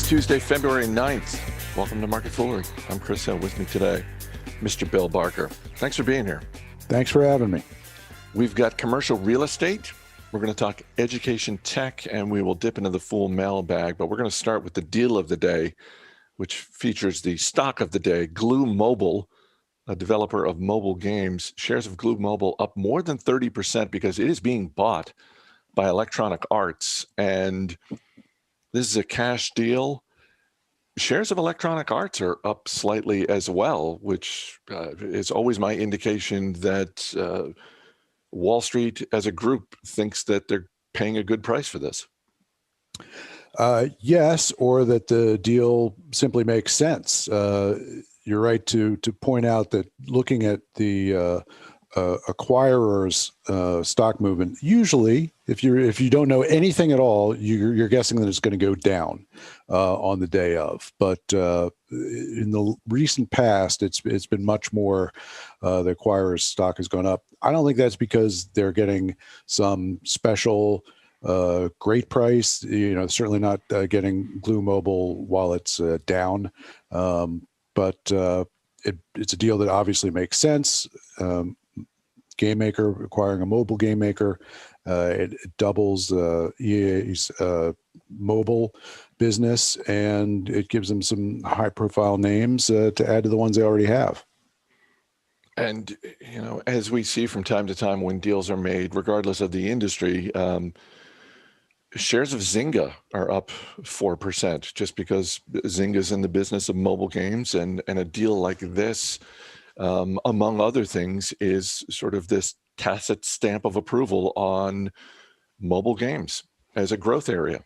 Tuesday, February 9th. Welcome to Market Foolery. I'm Chris Hill. With me today, Mr. Bill Barker. Thanks for being here. Thanks for having me. We've got commercial real estate. We're going to talk education tech, and we will dip into the Fool Mailbag. But we're going to start with the deal of the day, which features the stock of the day, Glu Mobile, a developer of mobile games. Shares of Glu Mobile up more than 30% because it is being bought by Electronic Arts. And this is a cash deal. Shares of Electronic Arts are up slightly as well, which is always my indication that Wall Street as a group thinks that they're paying a good price for this. Yes, or that the deal simply makes sense. You're right to point out that looking at the acquirer's stock movement, usually if you don't know anything at all, you're guessing that it's going to go down on the day of. But in the recent past, it's been much more. The acquirer's stock has gone up. I don't think that's because they're getting some special great price. Certainly not getting Glu Mobile while it's down, but it's a deal that obviously makes sense. Game maker acquiring a mobile game maker, it doubles EA's mobile business, and it gives them some high-profile names to add to the ones they already have. And as we see from time to time when deals are made, regardless of the industry, shares of Zynga are up 4% just because Zynga's in the business of mobile games, and a deal like this, among other things, is sort of this tacit stamp of approval on mobile games as a growth area.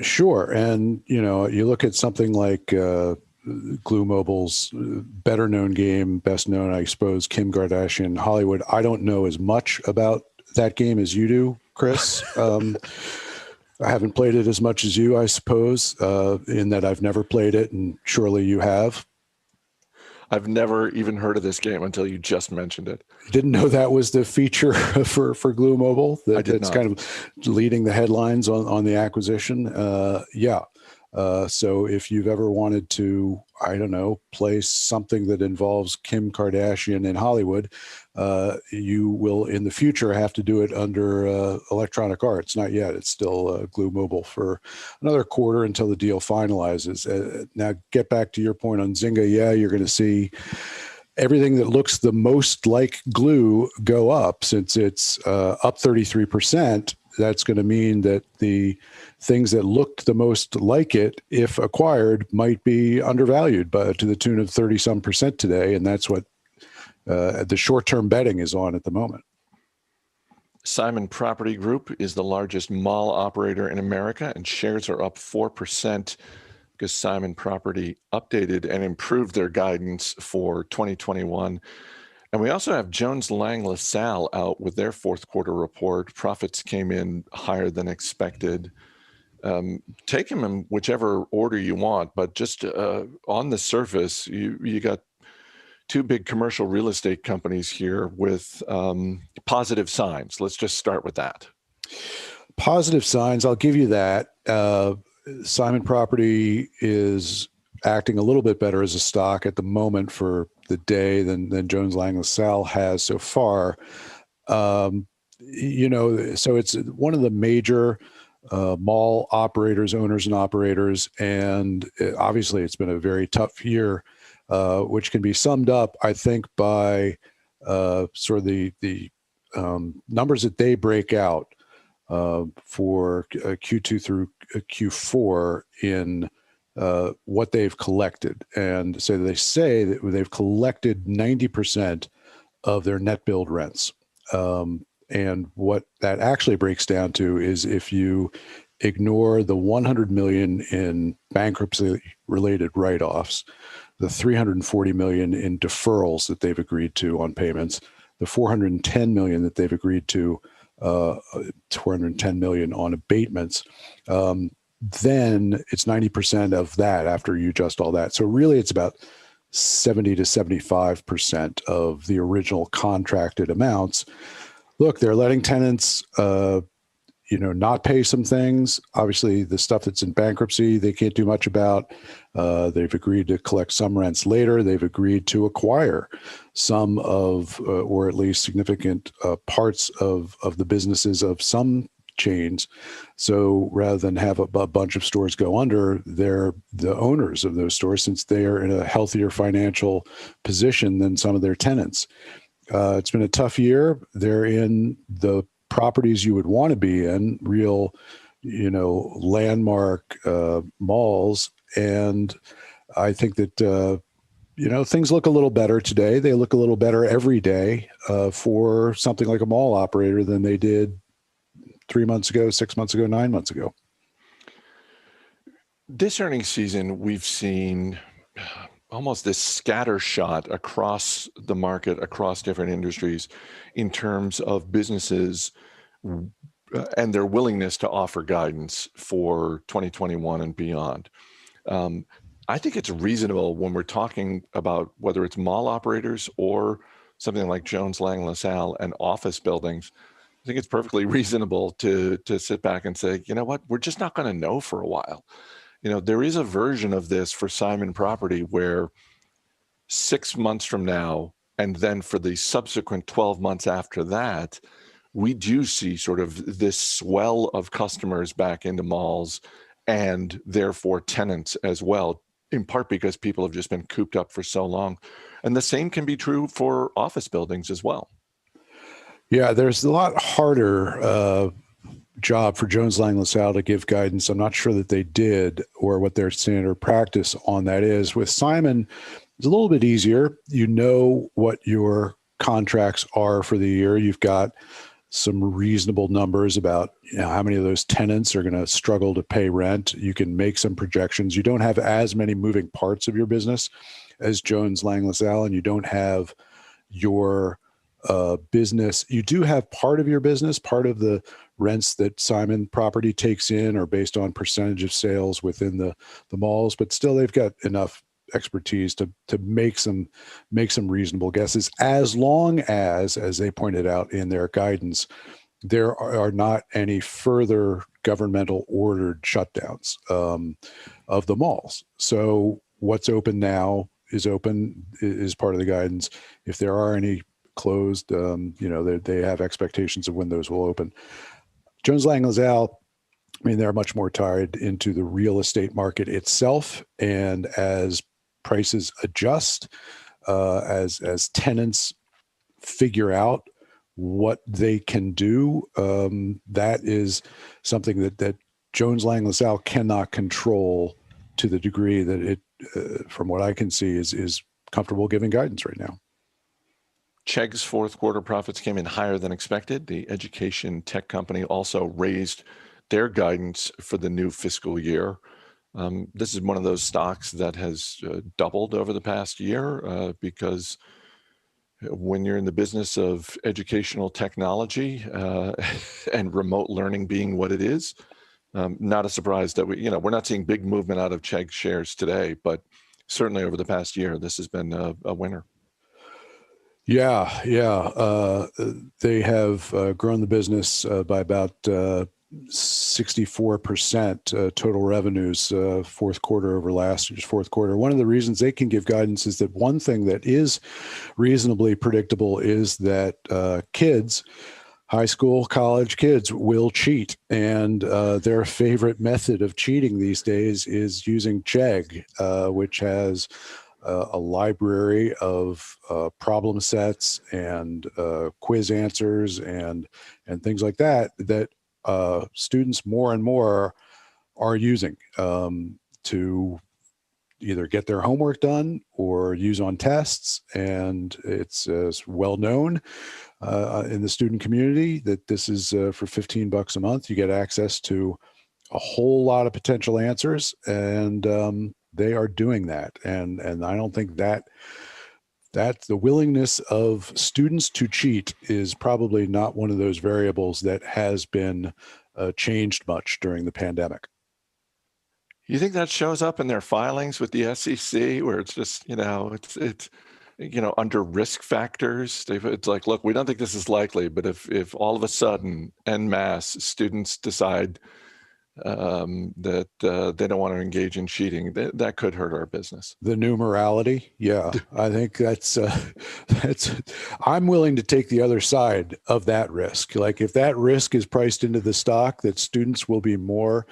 Sure. And, you look at something like Glu Mobile's better known game, best known, I suppose, Kim Kardashian Hollywood. I don't know as much about that game as you do, Chris. I haven't played it as much as you, I suppose, in that I've never played it, and surely you have. I've never even heard of this game until you just mentioned it. Didn't know that was the feature for Glu Mobile. That's kind of leading the headlines on the acquisition. So if you've ever wanted to, I don't know, play something that involves Kim Kardashian in Hollywood, you will in the future have to do it under Electronic Arts. Not yet. It's still Glu Mobile for another quarter until the deal finalizes. Now, get back to your point on Zynga. Yeah, you're going to see everything that looks the most like Glu go up. Since it's up 33%, that's going to mean that the things that looked the most like it, if acquired, might be undervalued to the tune of 30-some% today. And that's what the short-term betting is on at the moment. Simon Property Group is the largest mall operator in America, and shares are up 4% because Simon Property updated and improved their guidance for 2021. And we also have Jones Lang LaSalle out with their fourth quarter report. Profits came in higher than expected. Take them in whichever order you want, but just on the surface, you got two big commercial real estate companies here with positive signs. Let's just start with that. Positive signs, I'll give you that. Simon Property is acting a little bit better as a stock at the moment for the day than Jones Lang LaSalle has so far. So it's one of the major mall operators, owners and operators, and obviously it's been a very tough year, which can be summed up, I think, by sort of the numbers that they break out for Q2 through Q4 in what they've collected. And so they say that they've collected 90% of their net billed rents. And what that actually breaks down to is if you ignore the $100 million in bankruptcy-related write-offs, the $340 million in deferrals that they've agreed to on payments, the $410 million that they've agreed to, $410 million on abatements, then it's 90% of that after you adjust all that. So really it's about 70 to 75% of the original contracted amounts. Look, they're letting tenants not pay some things. Obviously, the stuff that's in bankruptcy, they can't do much about. They've agreed to collect some rents later. They've agreed to acquire some of, or at least significant parts of the businesses of some chains. So rather than have a bunch of stores go under, they're the owners of those stores, since they are in a healthier financial position than some of their tenants. It's been a tough year. They're in the properties you would want to be in, real, landmark malls. And I think that, things look a little better today. They look a little better every day for something like a mall operator than they did 3 months ago, 6 months ago, 9 months ago. This earnings season, we've seen almost this scatter shot across the market, across different industries, in terms of businesses and their willingness to offer guidance for 2021 and beyond. I think it's reasonable when we're talking about whether it's mall operators or something like Jones Lang LaSalle and office buildings. I think it's perfectly reasonable to sit back and say, you know what, we're just not going to know for a while. There is a version of this for Simon Property where 6 months from now, and then for the subsequent 12 months after that, we do see sort of this swell of customers back into malls, and therefore tenants as well, in part because people have just been cooped up for so long. And the same can be true for office buildings as well. Yeah, there's a lot harder job for Jones Lang LaSalle to give guidance. I'm not sure that they did, or what their standard practice on that is. With Simon, it's a little bit easier. You know what your contracts are for the year. You've got some reasonable numbers about how many of those tenants are going to struggle to pay rent. You can make some projections. You don't have as many moving parts of your business as Jones Lang LaSalle, and you don't have your business. You do have part of your business, part of the rents that Simon Property takes in are based on percentage of sales within the malls, but still they've got enough expertise to make some reasonable guesses, as long as they pointed out in their guidance, there are not any further governmental ordered shutdowns of the malls. So what's open now is open, is part of the guidance. If there are any closed, they have expectations of when those will open. Jones Lang LaSalle, they're much more tied into the real estate market itself, and as prices adjust, as tenants figure out what they can do, that is something that Jones Lang LaSalle cannot control to the degree that it, from what I can see, is comfortable giving guidance right now. Chegg's fourth quarter profits came in higher than expected. The education tech company also raised their guidance for the new fiscal year. This is one of those stocks that has doubled over the past year because when you're in the business of educational technology and remote learning being what it is, not a surprise that we're not seeing big movement out of Chegg shares today, but certainly over the past year, this has been a winner. Yeah. They have grown the business by about 64% total revenues fourth quarter over last year's fourth quarter. One of the reasons they can give guidance is that one thing that is reasonably predictable is that kids, high school, college kids, will cheat. And their favorite method of cheating these days is using Chegg, which has a library of problem sets and quiz answers and things like that students more and more are using to either get their homework done or use on tests. And it's well known in the student community that this is for $15 a month. You get access to a whole lot of potential answers, and they are doing that. And I don't think that the willingness of students to cheat is probably not one of those variables that has been changed much during the pandemic. You think that shows up in their filings with the SEC, where it's just, under risk factors. It's like, look, we don't think this is likely, but if all of a sudden en masse students decide that they don't want to engage in cheating, that could hurt our business. The new morality. Yeah, I think that's I'm willing to take the other side of that risk. Like if that risk is priced into the stock, that students will be more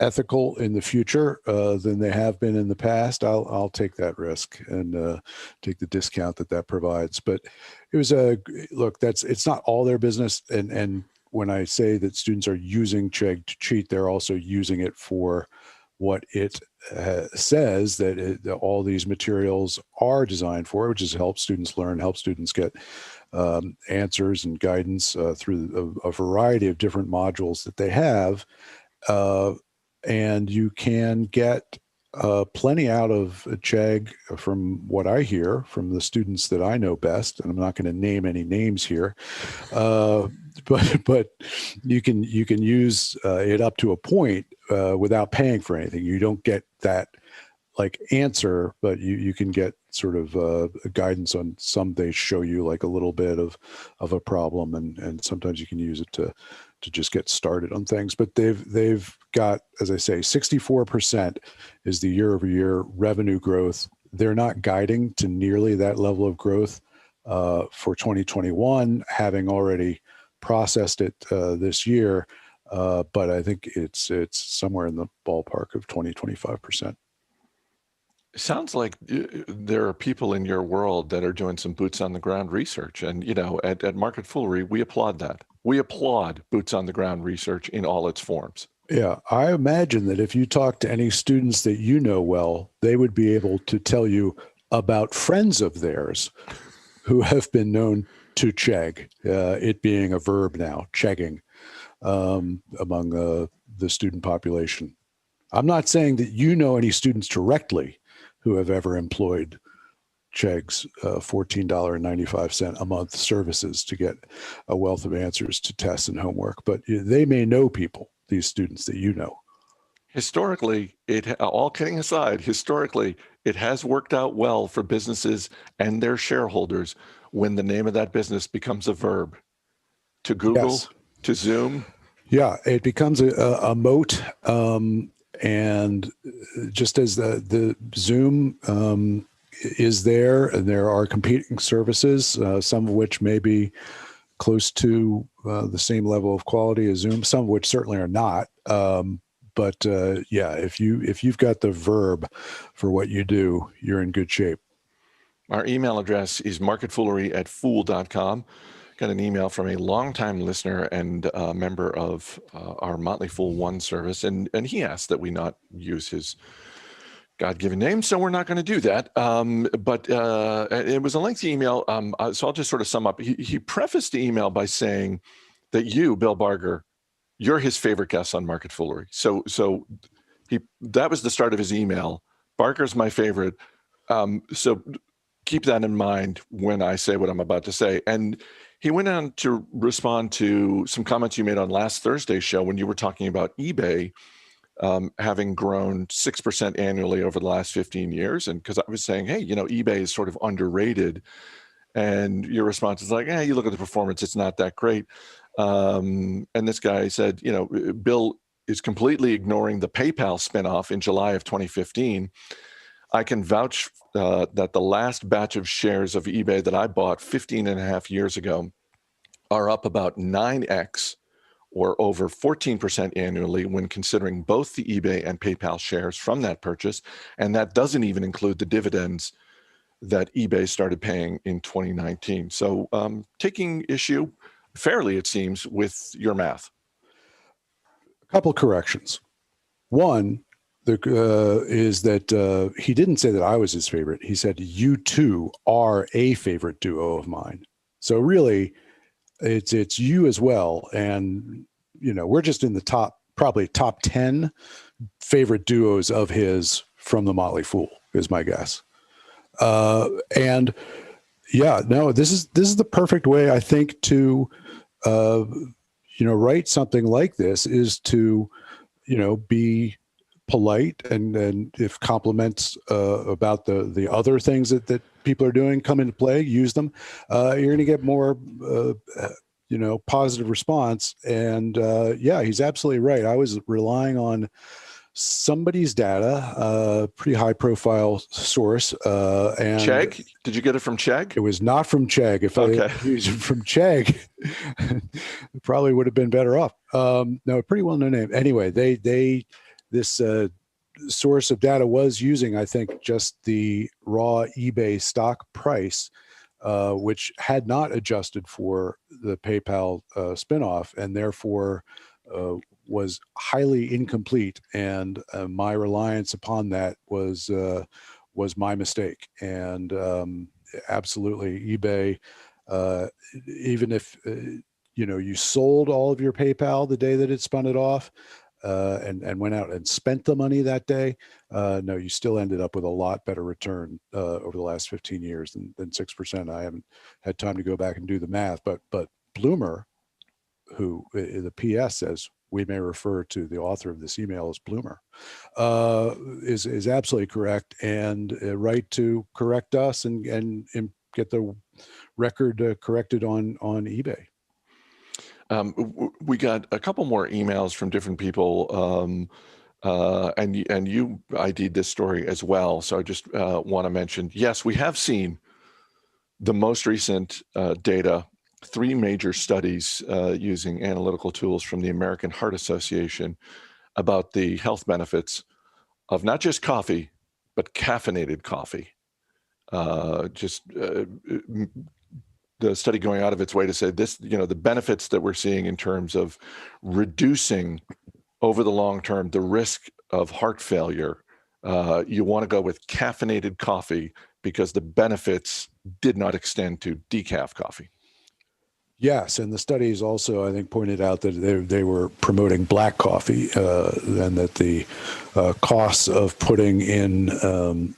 ethical in the future than they have been in the past, I'll take that risk and take the discount that provides. But it was look, it's not all their business. And when I say that students are using Chegg to cheat, they're also using it for what it says that all these materials are designed for, which is help students learn, help students get answers and guidance through a variety of different modules that they have. And you can get plenty out of Chegg from what I hear from the students that I know best. And I'm not going to name any names here, but you can use it up to a point without paying for anything. You don't get that like answer, but you can get sort of guidance on some. They show you like a little bit of a problem, and sometimes you can use it to just get started on things. But they've got, as I say, 64% is the year-over-year revenue growth. They're not guiding to nearly that level of growth for 2021, having already processed it this year. But I think it's somewhere in the ballpark of 20-25%. Sounds like there are people in your world that are doing some boots on the ground research. And, at MarketFoolery, we applaud that. We applaud boots on the ground research in all its forms. Yeah, I imagine that if you talk to any students that you know well, they would be able to tell you about friends of theirs who have been known to Chegg, it being a verb now, chegging, among the student population. I'm not saying that you know any students directly who have ever employed Chegg's $14.95 a month services to get a wealth of answers to tests and homework, but they may know people, these students that you know. Historically, all kidding aside, historically, it has worked out well for businesses and their shareholders when the name of that business becomes a verb. To Google, yes. To Zoom. Yeah, it becomes a moat. And just as the Zoom is there, and there are competing services, some of which may be close to the same level of quality as Zoom, some of which certainly are not. But yeah, if you've got the verb for what you do, you're in good shape. Our email address is marketfoolery@fool.com. Got an email from a longtime listener and member of our Motley Fool One service, and he asked that we not use his God-given name, so we're not going to do that. But it was a lengthy email, so I'll just sort of sum up. He prefaced the email by saying that you, Bill Barger, you're his favorite guest on MarketFoolery. So that was the start of his email. Barker's my favorite. So keep that in mind when I say what I'm about to say. And he went on to respond to some comments you made on last Thursday's show when you were talking about eBay having grown 6% annually over the last 15 years. And because I was saying, hey, eBay is sort of underrated. And your response is like, you look at the performance, it's not that great. And this guy said, Bill is completely ignoring the PayPal spinoff in July of 2015. I can vouch that the last batch of shares of eBay that I bought 15 and a half years ago are up about 9x or over 14% annually when considering both the eBay and PayPal shares from that purchase. And that doesn't even include the dividends that eBay started paying in 2019. So taking issue fairly, it seems, with your math. A couple corrections. One, is that he didn't say that I was his favorite. He said, you two are a favorite duo of mine. So really, it's you as well. And, we're just in the probably top 10 favorite duos of his from the Motley Fool is my guess. And yeah, no, this is the perfect way, I think, to, write something like this is to, be polite and if compliments about the other things that people are doing come into play, use them, you're going to get more positive response. And yeah, he's absolutely right. I was relying on somebody's data, pretty high profile source. And Chegg? Did you get it from Chegg? It was not from Chegg. If I used it from Chegg, it probably would have been better off. No, a pretty well known name. Anyway, this source of data was using, I think, just the raw eBay stock price, which had not adjusted for the PayPal spinoff, and therefore was highly incomplete. And my reliance upon that was my mistake. And absolutely, eBay, even if you sold all of your PayPal the day that it spun it off, and went out and spent the money that day, no, you still ended up with a lot better return over the last 15 years than 6%. I haven't had time to go back and do the math, but Bloomer, who the PS says we may refer to the author of this email as Bloomer, is absolutely correct, and right to correct us and get the record corrected on eBay. We got a couple more emails from different people, and you ID'd this story as well. So I just want to mention, yes, we have seen the most recent data, 3 major studies using analytical tools from the American Heart Association about the health benefits of not just coffee, but caffeinated coffee. The study going out of its way to say this, the benefits that we're seeing in terms of reducing over the long term the risk of heart failure. You want to go with caffeinated coffee because the benefits did not extend to decaf coffee. Yes, and the studies also, I think, pointed out that they were promoting black coffee, and that the costs of putting in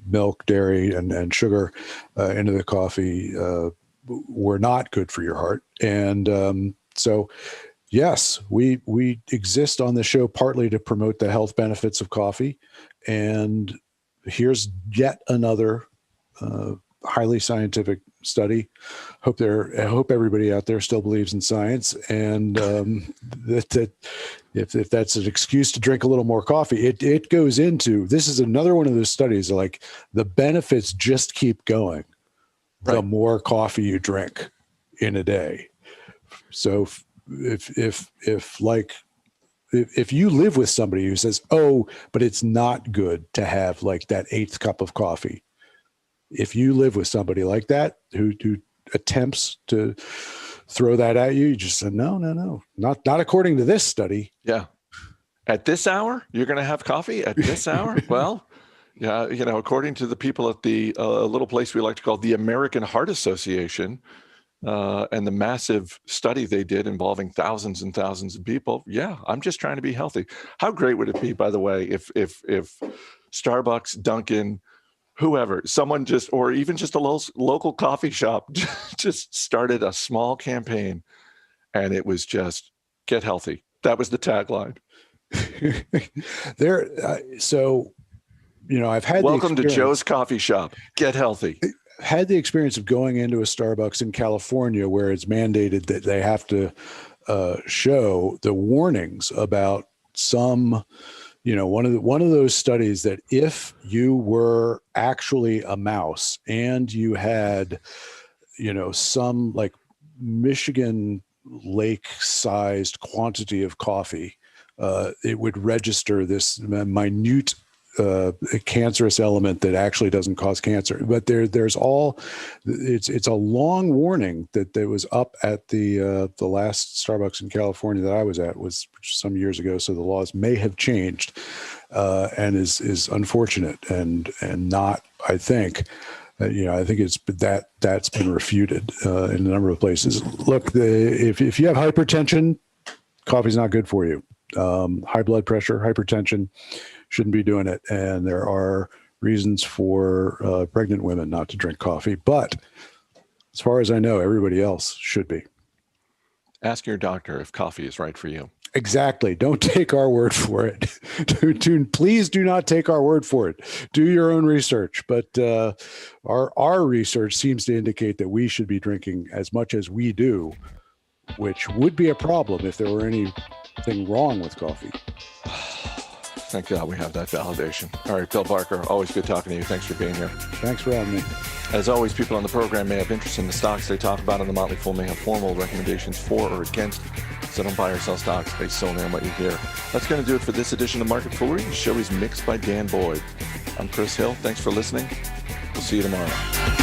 milk, dairy, and sugar into the coffee were not good for your heart. And so, yes, we exist on the show partly to promote the health benefits of coffee. And here's yet another highly scientific study. I hope everybody out there still believes in science, and that if that's an excuse to drink a little more coffee, it goes into, this is another one of those studies like the benefits just keep going the more coffee you drink in a day. So if you live with somebody who says, oh, but it's not good to have like that 8th cup of coffee, if you live with somebody like that who attempts to throw that at you, you just say, no, not according to this study. Yeah. At this hour, you're going to have coffee at this hour? Well, yeah, according to the people at the little place we like to call the American Heart Association, and the massive study they did involving thousands and thousands of people. Yeah, I'm just trying to be healthy. How great would it be, by the way, if Starbucks, Dunkin', whoever, someone or even just a local coffee shop just started a small campaign, and it was just get healthy. That was the tagline. I've had welcome to Joe's Coffee Shop. Get healthy. Had the experience of going into a Starbucks in California where it's mandated that they have to show the warnings about some, one of those studies that if you were actually a mouse and you had, some like Michigan lake-sized quantity of coffee, it would register this minute cancerous element that actually doesn't cause cancer. But it's a long warning that was up at the last Starbucks in California that I was at, was some years ago. So the laws may have changed, and is unfortunate and not, I think. I think that's been refuted in a number of places. Look, if you have hypertension, coffee's not good for you. High blood pressure, hypertension, shouldn't be doing it. And there are reasons for pregnant women not to drink coffee. But as far as I know, everybody else should be. Ask your doctor if coffee is right for you. Exactly. Don't take our word for it. Please do not take our word for it. Do your own research. But our research seems to indicate that we should be drinking as much as we do, which would be a problem if there were anything wrong with coffee. Thank God we have that validation. All right, Bill Barker, always good talking to you. Thanks for being here. Thanks for having me. As always, people on the program may have interest in the stocks they talk about, and the Motley Fool may have formal recommendations for or against. So don't buy or sell stocks based solely on what you hear. That's going to do it for this edition of Market Foolery. The show is mixed by Dan Boyd. I'm Chris Hill. Thanks for listening. We'll see you tomorrow.